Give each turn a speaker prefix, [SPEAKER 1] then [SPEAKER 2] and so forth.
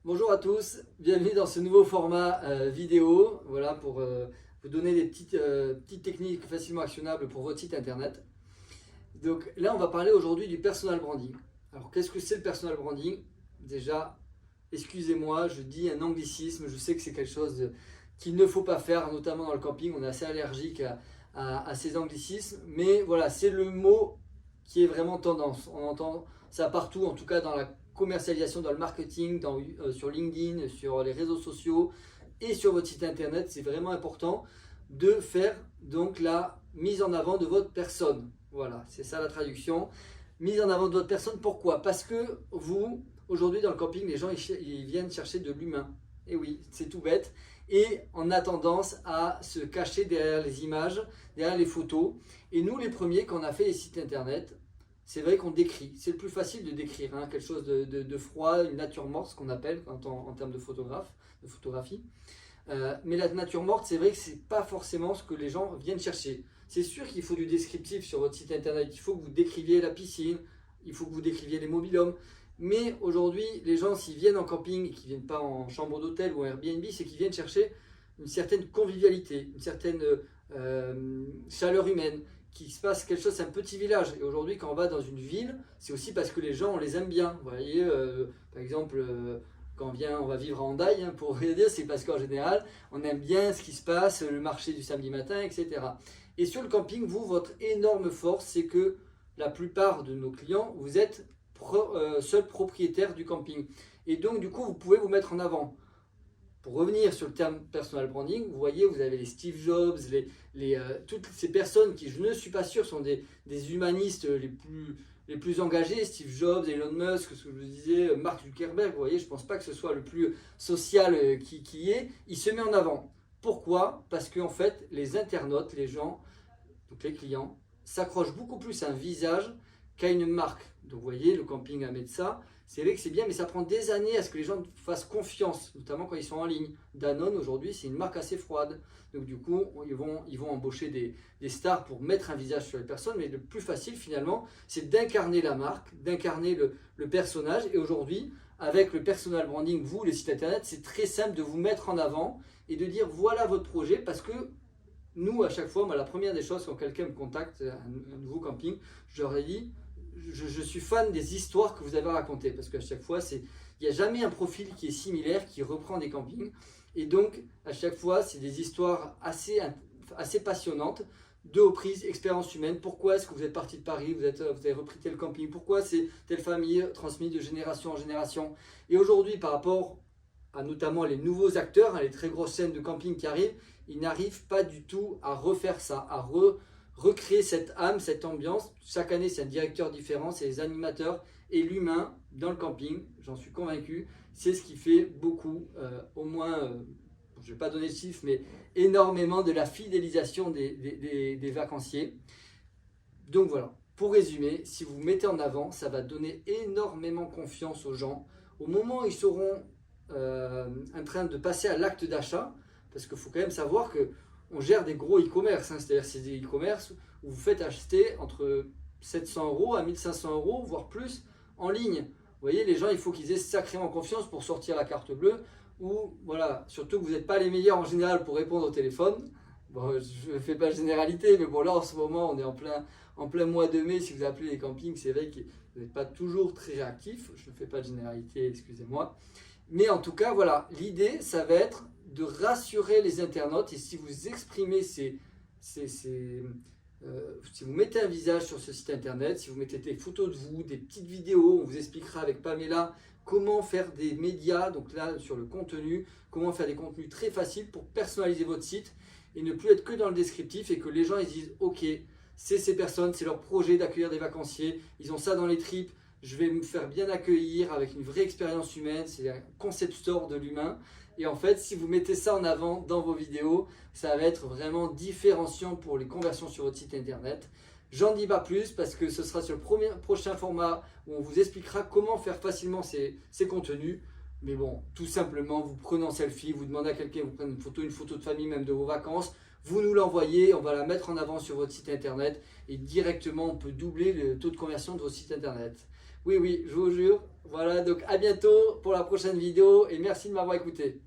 [SPEAKER 1] Bonjour à tous, bienvenue dans ce nouveau format vidéo, voilà pour vous donner des petites techniques facilement actionnables pour votre site internet. Donc là on va parler aujourd'hui du personal branding. Alors qu'est-ce que c'est le personal branding? Déjà, excusez-moi, je dis un anglicisme, je sais que c'est quelque chose qu'il ne faut pas faire, notamment dans le camping, on est assez allergique à ces anglicismes, mais voilà, c'est le mot qui est vraiment tendance. On entend ça partout, en tout cas dans la commercialisation, dans le marketing, sur LinkedIn, sur les réseaux sociaux et sur votre site internet. C'est vraiment important de faire donc la mise en avant de votre personne. Voilà, c'est ça la traduction. Mise en avant de votre personne, pourquoi? Parce que vous, aujourd'hui dans le camping, les gens ils viennent chercher de l'humain. Et oui, c'est tout bête. Et on a tendance à se cacher derrière les images, derrière les photos. Et nous, les premiers, quand on a fait les sites internet, c'est vrai qu'on décrit. C'est le plus facile de décrire, hein, quelque chose de froid, une nature morte, ce qu'on appelle en termes de photographie. Mais la nature morte, c'est vrai que c'est pas forcément ce que les gens viennent chercher. C'est sûr qu'il faut du descriptif sur votre site internet. Il faut que vous décriviez la piscine, il faut que vous décriviez les mobil-homes. Mais aujourd'hui, les gens, s'ils viennent en camping et qu'ils ne viennent pas en chambre d'hôtel ou en Airbnb, c'est qu'ils viennent chercher une certaine convivialité, une certaine chaleur humaine, qu'il se passe quelque chose, c'est un petit village. Et aujourd'hui, quand on va dans une ville, c'est aussi parce que les gens, on les aime bien. Vous voyez, par exemple, quand on va vivre à Hendaye, hein, pour vous dire, c'est parce qu'en général, on aime bien ce qui se passe, le marché du samedi matin, etc. Et sur le camping, vous, votre énorme force, c'est que la plupart de nos clients, vous êtes seul propriétaire du camping. Et donc, du coup, vous pouvez vous mettre en avant. Pour revenir sur le terme personal branding, vous voyez, vous avez les Steve Jobs, toutes ces personnes qui, je ne suis pas sûr, sont des humanistes les plus engagés. Steve Jobs, Elon Musk, ce que je vous disais, Mark Zuckerberg, vous voyez, je ne pense pas que ce soit le plus social qui est. Il se met en avant. Pourquoi? Parce qu'en fait, les internautes, les gens, donc les clients, s'accrochent beaucoup plus à un visage qu'à une marque. Donc vous voyez, le camping à mettre ça. C'est vrai que c'est bien, mais ça prend des années à ce que les gens fassent confiance, notamment quand ils sont en ligne. Danone, aujourd'hui, c'est une marque assez froide. Donc du coup, ils vont embaucher des stars pour mettre un visage sur les personnes. Mais le plus facile, finalement, c'est d'incarner la marque, d'incarner le personnage. Et aujourd'hui, avec le personal branding, vous, les sites internet, c'est très simple de vous mettre en avant et de dire voilà votre projet. Parce que nous, à chaque fois, moi, la première des choses, quand quelqu'un me contacte, un nouveau camping, je leur ai dit je suis fan des histoires que vous avez racontées, parce qu'à chaque fois, il n'y a jamais un profil qui est similaire, qui reprend des campings. Et donc, à chaque fois, c'est des histoires assez passionnantes, de reprises, expérience humaine. Pourquoi est-ce que vous êtes parti de Paris, vous avez repris tel camping? Pourquoi c'est telle famille transmise de génération en génération? Et aujourd'hui, par rapport à notamment les nouveaux acteurs, hein, les très grosses chaînes de camping qui arrivent, ils n'arrivent pas du tout à refaire ça, à recréer cette âme, cette ambiance. Chaque année, c'est un directeur différent, c'est les animateurs et l'humain dans le camping, j'en suis convaincu, c'est ce qui fait beaucoup, au moins, je ne vais pas donner de chiffres, mais énormément de la fidélisation des vacanciers. Donc voilà, pour résumer, si vous vous mettez en avant, ça va donner énormément confiance aux gens. Au moment où ils seront en train de passer à l'acte d'achat, parce qu'il faut quand même savoir que on gère des gros e-commerce, hein, c'est-à-dire c'est des e-commerce où vous faites acheter entre 700 € à 1500 €, voire plus, en ligne. Vous voyez, les gens, il faut qu'ils aient sacrément confiance pour sortir la carte bleue, ou voilà, surtout que vous n'êtes pas les meilleurs en général pour répondre au téléphone. Bon, je ne fais pas de généralité, mais bon, là en ce moment, on est en plein mois de mai. Si vous appelez les campings, c'est vrai que vous n'êtes pas toujours très réactif. Je ne fais pas de généralité, excusez-moi. Mais en tout cas, voilà, l'idée, ça va être de rassurer les internautes. Et si vous exprimez si vous mettez un visage sur ce site internet, si vous mettez des photos de vous, des petites vidéos, on vous expliquera avec Pamela comment faire des médias, donc là sur le contenu, comment faire des contenus très faciles pour personnaliser votre site et ne plus être que dans le descriptif et que les gens ils disent ok, c'est ces personnes, c'est leur projet d'accueillir des vacanciers, ils ont ça dans les tripes, je vais me faire bien accueillir avec une vraie expérience humaine, c'est un concept store de l'humain. Et en fait, si vous mettez ça en avant dans vos vidéos, ça va être vraiment différenciant pour les conversions sur votre site internet. J'en dis pas plus parce que ce sera sur le prochain format où on vous expliquera comment faire facilement ces contenus. Mais bon, tout simplement, vous prenez en selfie, vous demandez à quelqu'un, vous prenez une photo de famille même de vos vacances, vous nous l'envoyez, on va la mettre en avant sur votre site internet et directement on peut doubler le taux de conversion de votre site internet. Oui, oui, je vous jure. Voilà, donc à bientôt pour la prochaine vidéo et merci de m'avoir écouté.